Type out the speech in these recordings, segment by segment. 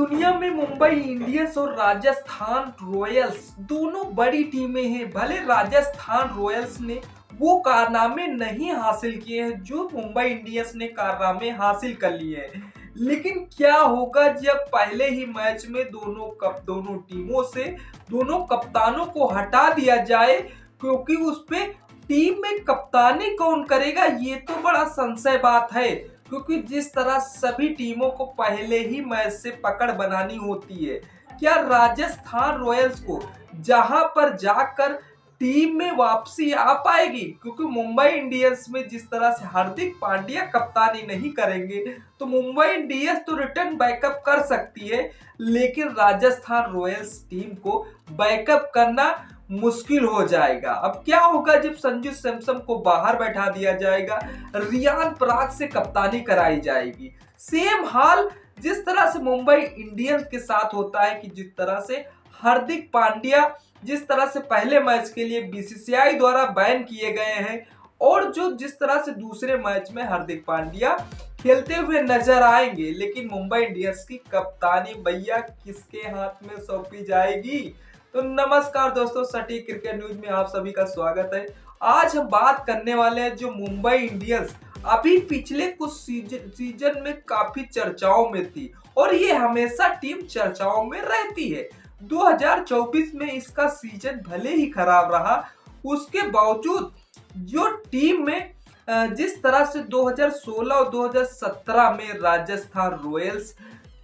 दुनिया में मुंबई इंडियंस और राजस्थान रॉयल्स दोनों बड़ी टीमें हैं। भले राजस्थान रॉयल्स ने वो कारनामे नहीं हासिल किए हैं जो मुंबई इंडियंस ने कारनामे हासिल कर लिए हैं, लेकिन क्या होगा जब पहले ही मैच में दोनों टीमों से दोनों कप्तानों को हटा दिया जाए, क्योंकि उस पे टीम में कप्तानी कौन करेगा ये तो बड़ा संशय बात है। क्योंकि जिस तरह सभी टीमों को पहले ही मैच से पकड़ बनानी होती है, क्या राजस्थान रॉयल्स को जहां पर जाकर टीम में वापसी आ पाएगी? क्योंकि मुंबई इंडियंस में जिस तरह से हार्दिक पांड्या कप्तानी नहीं करेंगे तो मुंबई इंडियंस तो रिटर्न बैकअप कर सकती है, लेकिन राजस्थान रॉयल्स टीम को बैकअप करना मुश्किल हो जाएगा। अब क्या होगा जब संजू सैमसन को बाहर बैठा दिया जाएगा, रियान पराग से कप्तानी कराई जाएगी। सेम हाल जिस तरह से मुंबई इंडियंस के साथ होता है कि जिस तरह से हार्दिक पांड्या जिस तरह से पहले मैच के लिए बीसीसीआई द्वारा बैन किए गए हैं, और जो जिस तरह से दूसरे मैच में हार्दिक पांड्या खेलते हुए नजर आएंगे, लेकिन मुंबई इंडियंस की कप्तानी भैया किसके हाथ में सौंपी जाएगी? तो नमस्कार दोस्तों, सटीक क्रिकेट न्यूज में आप सभी का स्वागत है। आज हम बात करने वाले हैं जो मुंबई इंडियंस अभी पिछले कुछ सीजन में काफी चर्चाओं में थी और ये हमेशा टीम चर्चाओं में रहती है। 2024 में इसका सीजन भले ही खराब रहा, उसके बावजूद जो टीम में जिस तरह से 2016 और 2017 में राजस्थान रॉयल्स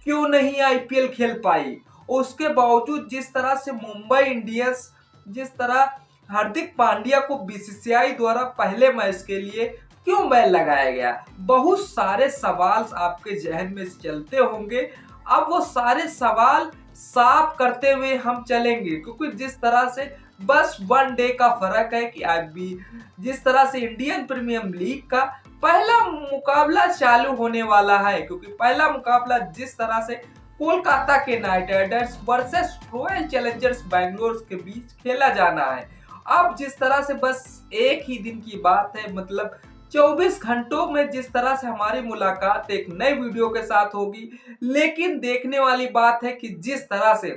क्यों नहीं आईपीएल खेल पाई, उसके बावजूद जिस तरह से मुंबई इंडियंस जिस तरह हार्दिक पांड्या को बीसीसीआई द्वारा पहले मैच के लिए क्यों बैन लगाया गया, बहुत सारे सवाल आपके जहन में चलते होंगे। अब वो सारे सवाल साफ करते हुए हम चलेंगे, क्योंकि जिस तरह से बस वन डे का फर्क है कि अभी जिस तरह से इंडियन प्रीमियर लीग का पहला मुकाबला चालू होने वाला है, क्योंकि पहला मुकाबला जिस तरह से कोलकाता के night Riders versus royal Challengers Bangalore के बीच खेला जाना है। अब जिस तरह से बस एक ही दिन की बात है, मतलब 24 घंटों में जिस तरह से हमारी मुलाकात एक नई वीडियो के साथ होगी, लेकिन देखने वाली बात है कि जिस तरह से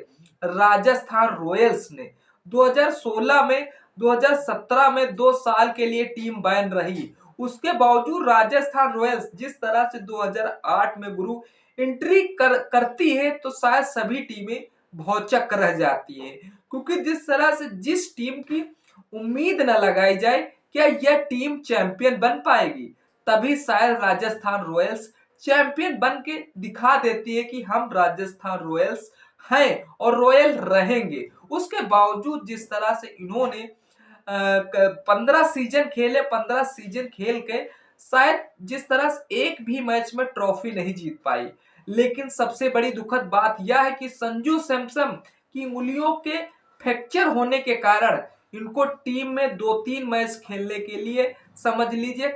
राजस्थान रॉयल्स ने 2016 में 2017 में 2 साल के लिए टीम बैन रही, उसके बावजूद राजस्थान रॉयल्स जिस तरह से 2008 में गुरु एंट्री करती है तो शायद सभी टीमें भौचक रह जाती हैं, क्योंकि जिस तरह से जिस टीम की उम्मीद न लगाई जाए क्या यह टीम चैंपियन बन पाएगी, तभी शायद राजस्थान रॉयल्स चैंपियन बन के दिखा देती है कि हम राजस्थान रॉयल्स हैं और रॉयल रहेंगे। उसके बावजूद जिस तरह से इन्होंने 15 सीजन खेले, 15 सीजन खेल के शायद जिस तरह से एक भी मैच में ट्रॉफी नहीं जीत पाई, लेकिन सबसे बड़ी दुखद बात यह है कि संजू सैमसन की उंगलियों के फ्रैक्चर होने के कारण इनको टीम में 2-3 मैच खेलने के लिए समझ लीजिए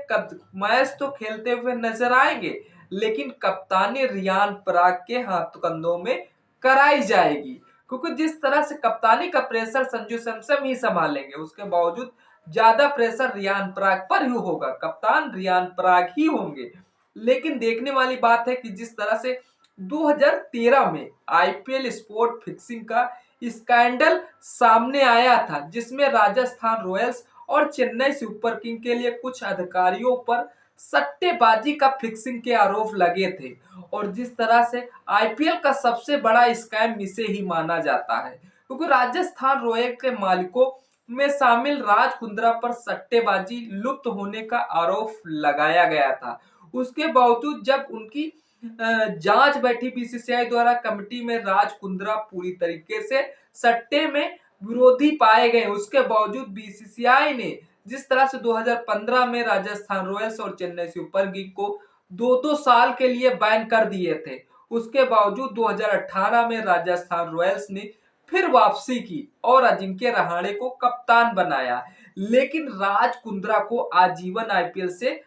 मैच तो खेलते हुए नजर आएंगे, लेकिन कप्तानी रियान पराग के हाथ कंधों में कराई जाएगी, क्योंकि जिस तरह से कप्तानी का प्रेशर संजू सैमसन ही संभालेंगे, उसके बावजूद ज्यादा प्रेशर रियान पराग पर ही होगा, कप्तान रियान पराग ही होंगे। लेकिन देखने वाली बात है कि जिस तरह से 2013 में आईपीएल स्पोर्ट फिक्सिंग का स्कैंडल सामने आया था, जिसमें राजस्थान रॉयल्स और चेन्नई सुपर किंग के लिए कुछ अधिकारियों पर सट्टेबाजी का फिक्सिंग के आरोप लगे थे, और जिस तरह से आईपीएल का सबसे बड़ा स्कैम इसे ही माना जाता है, क्योंकि राजस्थान रॉयल्स के मालिकों में शामिल राज कुंद्रा पर सट्टेबाजी लुप्त होने का आरोप लगाया गया था। उसके बावजूद जब उनकी जांच बैठी बीसीसीआई द्वारा कमेटी में, राज कुंद्रा पूरी तरीके से सट्टे में विरोधी पाए गए, उसके बावजूद बीसीसीआई ने जिस तरह से 2015 में राजस्थान रॉयल्स और चेन्नई सुपर किंग को 2-2 साल के लिए बैन कर दिए थे, उसके बावजूद 2018 में राजस्थान रॉयल्स ने फिर वापसी की और अजिंक्य रहाणे को कप्तान बनाया, लेकिन राज कुंद्रा को आजीवन आईपीएल से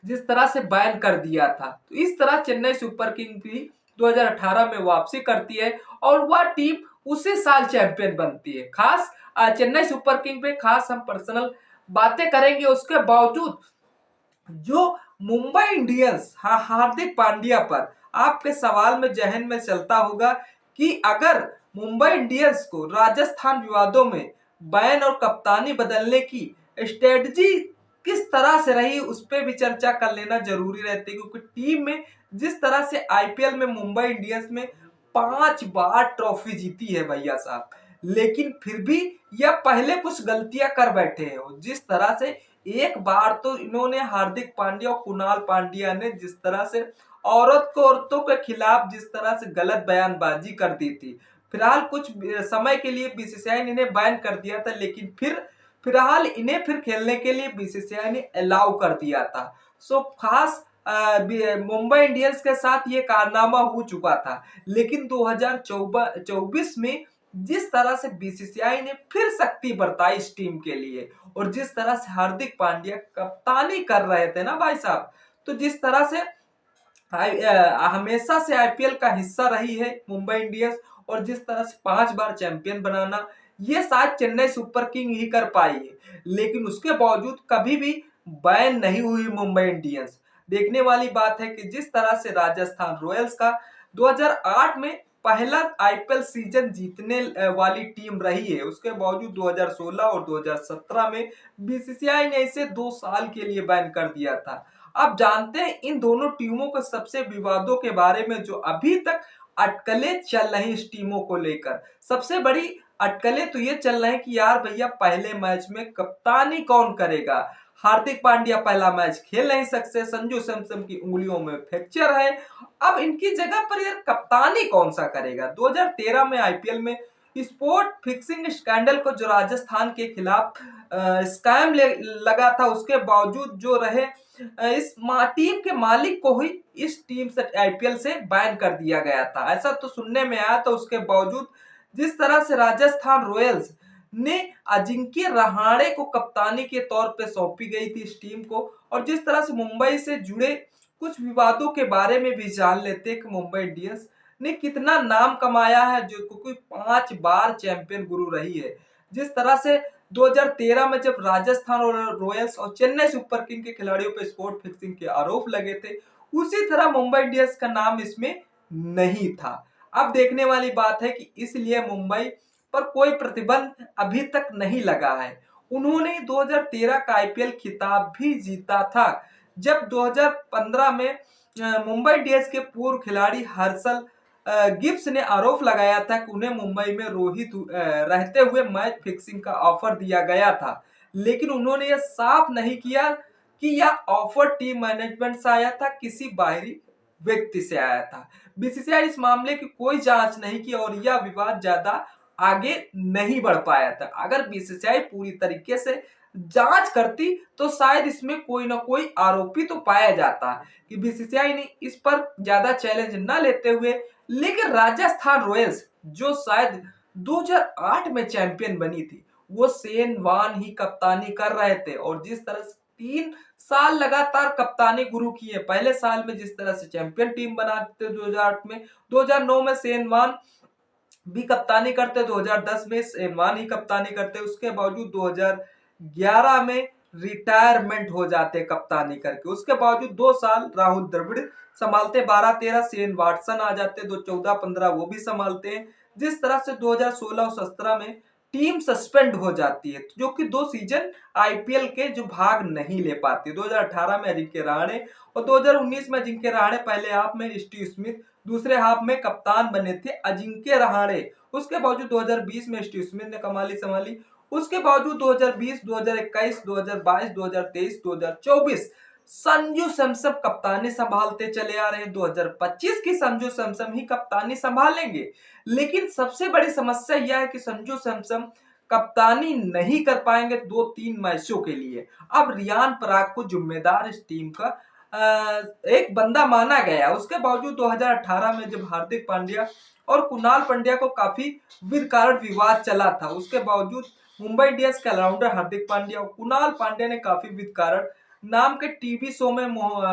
जिस तरह से बैन कर दिया था। तो इस तरह चेन्नई सुपर किंग भी 2018 में वापसी करती है और वह टीम उसी साल चैंपियन बनती है। खास चेन्नई सुपर किंग पे खास हम पर्सनल बातें करेंगे। उसके बावजूद जो मुंबई इंडियंस हार्दिक पांड्या पर आपके सवाल में जहन में चलता होगा कि अगर मुंबई इंडियंस को राजस्थान विवादों में बैन और कप्तानी बदलने की स्ट्रेटजी किस तरह से रही उस पर भी चर्चा कर लेना जरूरी रहती है, क्योंकि टीम में जिस तरह से आईपीएल में मुंबई इंडियंस में 5 बार ट्रॉफी जीती है भैया साहब, लेकिन फिर भी यह पहले कुछ गलतियां कर बैठे हैं। जिस तरह से एक बार तो इन्होंने हार्दिक पांड्या और कुणाल पांड्या ने जिस तरह से औरतों के खिलाफ जिस तरह से गलत बयानबाजी कर दी थी, फिलहाल कुछ समय के लिए बीसीसीआई ने इन्हें बैन कर दिया था, लेकिन फिलहाल इन्हें फिर खेलने के लिए बीसीसीआई ने अलाउ कर दिया था। सो खास मुंबई इंडियंस के साथ ये कारनामा हो चुका था, लेकिन 2024 में जिस तरह से बीसीसीआई ने फिर सख्ती बरताई इस टीम के लिए और जिस तरह से हार्दिक पांड्या कप्तानी कर रहे थे ना भाई साहब, तो जिस तरह से हमेशा से आईपीएल का हिस्सा रही है मुंबई इंडियंस और जिस तरह से 5 बार चैंपियन बनाना ये शायद चेन्नई सुपर किंग ही कर पाई है, लेकिन उसके बावजूद कभी भी बैन नहीं हुई मुंबई इंडियंस। देखने वाली बात है कि जिस तरह से राजस्थान रॉयल्स का 2008 में पहला आईपीएल सीजन जीतने वाली टीम रही है, उसके बावजूद 2016 और 2017 में बीसीसीआई ने इसे 2 साल के लिए बैन कर दिया था। अब जानते हैं इन दोनों टीमों के सबसे विवादों के बारे में, जो अभी तक अटकलें चल रही इस टीमों को लेकर। सबसे बड़ी अटकलें तो ये चल रही है कि यार भैया पहले मैच में कप्तानी कौन करेगा। हार्दिक पांड्या पहला मैच खेल नहीं सकते, संजू सैमसन की उंगलियों में फ्रैक्चर है, अब इनकी जगह पर यार कप्तानी कौन सा करेगा। 2013 में आईपीएल में स्पोर्ट फिक्सिंग स्कैंडल को जो राजस्थान के खिलाफ स्कैम लगा था, उसके बावजूद जो रहे इस टीम के मालिक को ही इस टीम से आईपीएल से बैन कर दिया गया था, ऐसा तो सुनने में आया था। उसके बावजूद जिस तरह से राजस्थान रॉयल्स ने अजिंक्य रहाणे को कप्तानी के तौर पे सौंपी गई थी इस टीम को, और जिस तरह से मुंबई से जुड़े कुछ विवादों के बारे में भी जान लेते हैं कि मुंबई इंडियंस ने कितना नाम कमाया है, जो क्योंकि 5 बार चैंपियन गुरु रही है। जिस तरह से 2013 में जब राजस्थान और रॉयल्स और चेन्नई सुपर किंग के खिलाड़ियों पर स्पोर्ट फिक्सिंग के आरोप लगे थे, उसी तरह मुंबई इंडियंस का नाम इसमें नहीं था। अब देखने वाली बात है कि इसलिए मुंबई पर कोई प्रतिबंध अभी तक नहीं लगा है। उन्होंने 2013 का आईपीएल खिताब भी जीता था, जब 2015 में मुंबई इंडियंस के पूर्व खिलाड़ी हर्षल गिब्स ने आरोप लगाया था कि उन्हें मुंबई में रोहित रहते हुए मैच फिक्सिंग का ऑफर दिया गया था, लेकिन उन्होंने यह साफ नहीं किया कि यह ऑफर टीम मैनेजमेंट से आया था, किसी बाहरी व्यक्ति से आया था। बीसीसीआई इस मामले की कोई जांच नहीं की और यह विवाद ज्यादा आगे नहीं बढ़ पाया था। अगर बीसीसीआई पूरी तरीके से जांच करती तो शायद इसमें कोई ना कोई आरोपी तो पाया जाता, कि बीसीसीआई ने इस पर ज्यादा चैलेंज न लेते हुए। लेकिन राजस्थान रॉयल्स जो शायद 2008 में चैंपियन बनी थी, वो शेन वॉर्न ही कप्तानी कर रहे थे, और जिस तरह से 3 साल लगातार कप्तानी गुरु की है। पहले साल में जिस तरह से चैंपियन टीम बनाते 2008 में, 2009 में शेन वॉर्न भी कप्तानी करते, 2010 में शेन वॉर्न ही कप्तानी करते, उसके बावजूद 2011 में रिटायरमेंट हो जाते कप्तानी करके। उसके बावजूद 2 साल राहुल द्रविड़ संभालते, 12-13 शेन वाटसन आ जाते, 2014-15 वो भी संभालते हैं। जिस तरह से 2016 और 17 में टीम सस्पेंड हो जाती है, जो कि 2 सीजन आईपीएल के जो भाग नहीं ले पाती। 2018 में अजिंक्य रहाणे और 2019 में अजिंक्य रहाणे पहले हाफ में, स्टीव स्मिथ दूसरे हाफ में कप्तान बने थे अजिंक्य रहाणे। उसके बावजूद 2020 में स्टीव स्मिथ ने कमाली संभाली। उसके बावजूद 2020, 2021, 2022, 2023, 2024 संजू सैमसन कप्तानी संभालते चले आ रहे हैं। 2025 की संजू सैमसन ही कप्तानी संभालेंगे, लेकिन सबसे बड़ी समस्या यह है कि संजू सैमसन कप्तानी नहीं कर पाएंगे 2-3 मैचों के लिए। अब रियान पराग को जिम्मेदार इस टीम का एक बंदा माना गया। उसके बावजूद 2018 में जब हार्दिक पांड्या और कुणाल पांड्या को काफी कारण विवाद चला था, उसके बावजूद मुंबई इंडियंस के ऑलराउंडर हार्दिक पांड्या और कुणाल पांड्या ने काफी कारण नाम के टीवी शो में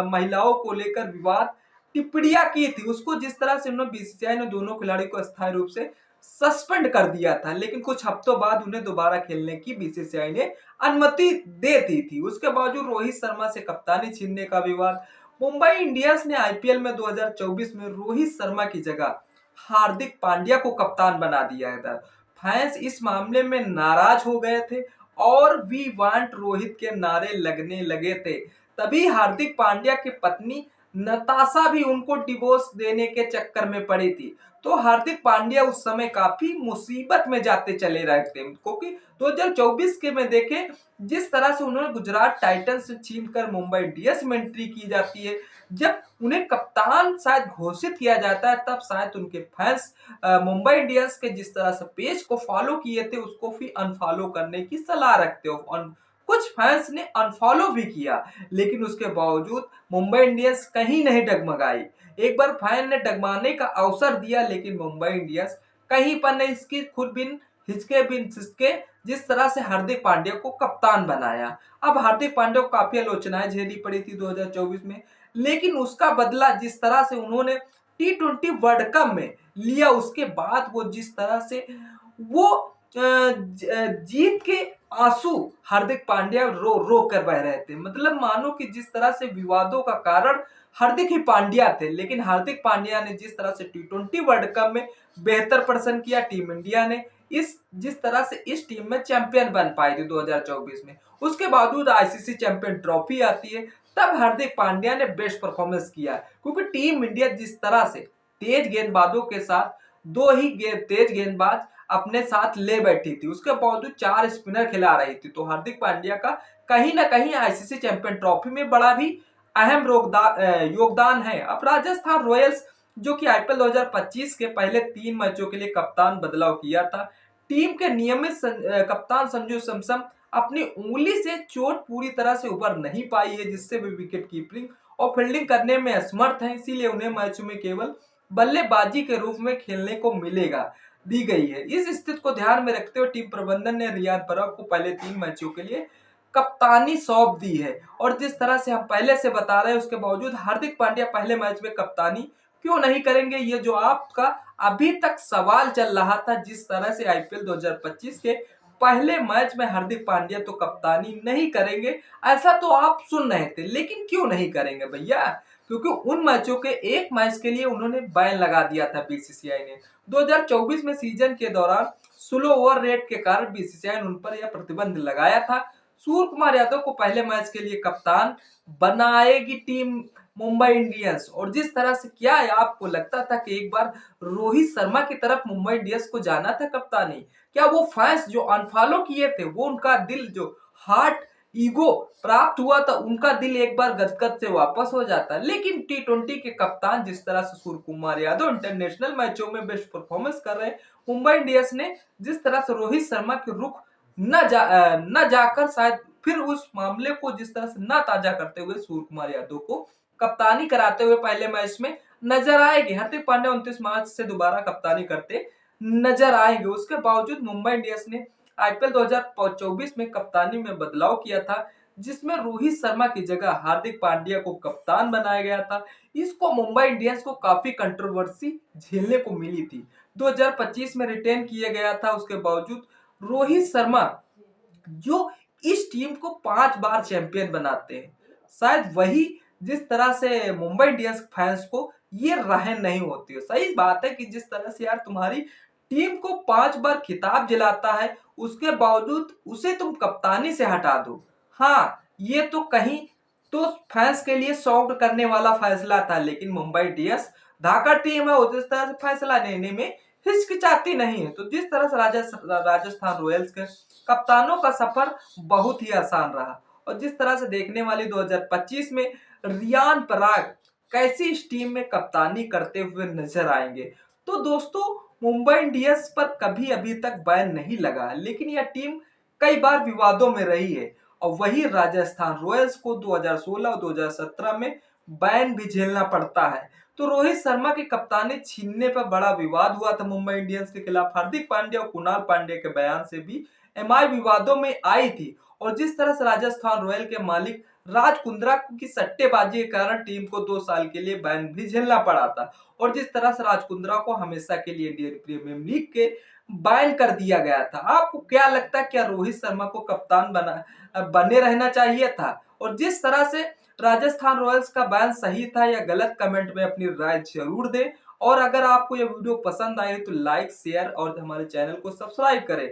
महिलाओं को लेकर विवाद टिप्पणियां की थी। उसको जिस तरह से उन्होंने बीसीसीआई ने दोनों खिलाड़ियों को अस्थायी रूप से सस्पेंड कर दिया था, लेकिन कुछ हफ्तों बाद उन्हें दोबारा खेलने की बीसीसीआई ने अनुमति दे दी थी। उसके बावजूद रोहित शर्मा से कप्तानी छीनने का विवाद, मुंबई इंडियंस ने आईपीएल में 2024 में रोहित शर्मा की जगह हार्दिक पांड्या को कप्तान बना दिया था। फैंस इस मामले में नाराज हो गए थे और वी वांट रोहित के नारे लगने लगे थे। तभी हार्दिक पांड्या की पत्नी नताशा भी उनको डिवोर्स देने के चक्कर में पड़ी थी। तो हार्दिक पांड्या उस समय काफी मुसीबत में जाते चले रहे थे, क्योंकि 2024 के में देखें जिस तरह से उन्होंने गुजरात टाइटंस से छीनकर मुंबई इंडियंस में एंट्री की जाती है, जब उन्हें कप्तान शायद घोषित किया जाता है तब शायद उनके फैंस मुंबई इंडियंस के जिस तरह से पेज को फॉलो किए थे उसको भी अनफॉलो करने की सलाह रखते हो। कुछ फैंस ने अनफॉलो भी किया, लेकिन उसके बावजूद मुंबई इंडियंस कहीं नहीं डगमगाई। एक बार फैन ने डगमाने का अवसर दिया, लेकिन मुंबई इंडियंस कहीं पर नहीं इसकी खुद बिन हिचके बिन सिसके जिस तरह से हार्दिक पांड्या को कप्तान बनाया। अब हार्दिक पांड्या को काफी आलोचनाएं झेलनी पड़ी थी 2024 में, लेकिन उसका बदला जिस तरह से उन्होंने टी20 वर्ल्ड कप में लिया, उसके बाद वो जिस तरह से वो जीत के आंसू हार्दिक पांड्या रो रो कर बह रहे थे। मतलब मानो कि जिस तरह से विवादों का कारण हार्दिक ही पांड्या थे, लेकिन हार्दिक पांड्या ने जिस तरह से टी20 वर्ल्ड कप में बेहतर प्रदर्शन किया, टीम इंडिया ने इस जिस तरह से इस टीम में चैंपियन बन पाई थी 2024 में, उसके बावजूद आईसीसी चैंपियन ट्रॉफी आती है, तब हार्दिक पांड्या ने बेस्ट परफॉर्मेंस किया। क्योंकि टीम इंडिया जिस तरह से तेज गेंदबाजों के साथ दो ही तेज गेंदबाज अपने साथ ले बैठी थी, उसके बावजूद 4 स्पिनर खिला रही थी, तो हार्दिक पांड्या का कहीं ना कहीं आईसीसी चैंपियन ट्रॉफी में बड़ा भी अहम योगदान है। अब राजस्थान रॉयल्स जो कि आईपीएल 2025 के पहले 3 मैचों के लिए कप्तान बदलाव किया था, टीम के नियमित कप्तान संजू सैमसन अपनी उंगली से चोट पूरी तरह से उबर नहीं पाई है, जिससे वे विकेट कीपिंग और फील्डिंग करने में असमर्थ हैं, इसीलिए उन्हें मैच में केवल बल्लेबाजी के रूप में खेलने को मिलेगा दी गई है। इस स्थिति को ध्यान में रखते हुए टीम प्रबंधन ने रियाद बराव को पहले 3 मैचों के लिए कप्तानी सौंप दी है। और जिस तरह से हम पहले से बता रहे हैं, उसके बावजूद हार्दिक पांड्या पहले मैच में कप्तानी क्यों नहीं करेंगे, ये जो आपका अभी तक सवाल चल रहा था। जिस तरह से आईपीएल 2025 के पहले मैच में हार्दिक पांड्या तो कप्तानी नहीं करेंगे, ऐसा तो आप सुन रहे थे, लेकिन क्यों नहीं करेंगे भैया? क्योंकि उन मैचों के एक मैच के लिए उन्होंने बैन लगा दिया था बीसीसीआई ने। 2024 में सीजन के दौरान स्लो ओवर रेट के कारण बीसीसीआई ने उन पर यह प्रतिबंध लगाया था। सूर्य कुमार यादव को पहले मैच के लिए कप्तान बनाएगी टीम मुंबई इंडियंस। और जिस तरह से क्या है, आपको लगता था कि एक बार रोहित शर्मा की तरफ मुंबई इंडियंस को जाना था कप्तानी? क्या वो फैंस जो अनफॉलो किए थे, वो उनका दिल जो हार्ट ईगो प्राप्त हुआ था, उनका दिल एक बार गदगद से वापस हो जाता? लेकिन टी20 के कप्तान जिस तरह से सूर्य कुमार यादव इंटरनेशनल मैचों में बेस्ट परफॉर्मेंस कर रहे हैं, मुंबई इंडियंस ने जिस तरह से रोहित शर्मा के रुख न जाकर शायद फिर उस मामले को जिस तरह से न ताजा करते हुए सूर्य कुमार यादव को कप्तानी कराते हुए पहले मैच में नजर आएगी। हार्दिक पांड्या 29 मार्च से दोबारा कप्तानी करते नजर आएंगे। उसके बावजूद मुंबई इंडियंस ने आईपीएल 2024 में कप्तानी में बदलाव किया था, जिसमें रोहित शर्मा की जगह हार्दिक पांड्या को कप्तान बनाया गया था। इसको मुंबई इंडियंस को काफी कंट्रोवर्सी झेलने को मिली थी। 2025 में रिटेन किया गया था, उसके बावजूद रोहित शर्मा जो इस टीम को 5 बार चैंपियन बनाते हैं, शायद वही जिस तरह से मुंबई इंडियंस फैंस को ये रहन नहीं होती है। सही बात है कि जिस तरह से यार तुम्हारी टीम को 5 बार खिताब दिलाता है, उसके बावजूद उसे तुम कप्तानी से हटा दो। हाँ, ये तो कहीं तो फैंस के लिए सॉफ्ट करने वाला फैसला था, लेकिन मुंबई इंडियंस धाकड़ टीम है और जिस तरह से फैसला लेने में हिचकिचाती नहीं है। तो जिस तरह से राजस्थान रॉयल्स के कप्तानों का सफर बहुत ही आसान रहा, और जिस तरह से देखने वाली 2025 में रियान पराग कैसी इस टीम में कप्तानी करते हुए नजर आएंगे। तो दोस्तों, मुंबई इंडियंस पर कभी अभी तक बैन नहीं लगा, लेकिन यह टीम कई बार विवादों में रही है, और वही राजस्थान रॉयल्स को 2016 और 2017 में बैन भी झेलना पड़ता है। तो रोहित शर्मा की कप्तानी छीनने पर बड़ा विवाद हुआ था मुंबई इंडियंस के खिलाफ। हार्दिक पांड्या और कुणाल पांड्या के बयान से भी एमआई विवादों में आई थी। और जिस तरह से राजस्थान रॉयल के मालिक राज कुंद्रा की सट्टेबाजी के कारण टीम को 2 साल के लिए बैन भी झेलना पड़ा था। और जिस तरह से राज कुंद्रा को हमेशा के लिए इंडियन प्रीमियर लीग के बैन कर दिया गया था। आपको क्या लगता है, क्या रोहित शर्मा को कप्तान बने रहना चाहिए था? और जिस तरह से राजस्थान रॉयल्स का बैन सही था या गलत, कमेंट में अपनी राय जरूर दें। और अगर आपको यह वीडियो पसंद आए तो लाइक, शेयर और हमारे चैनल को सब्सक्राइब करें।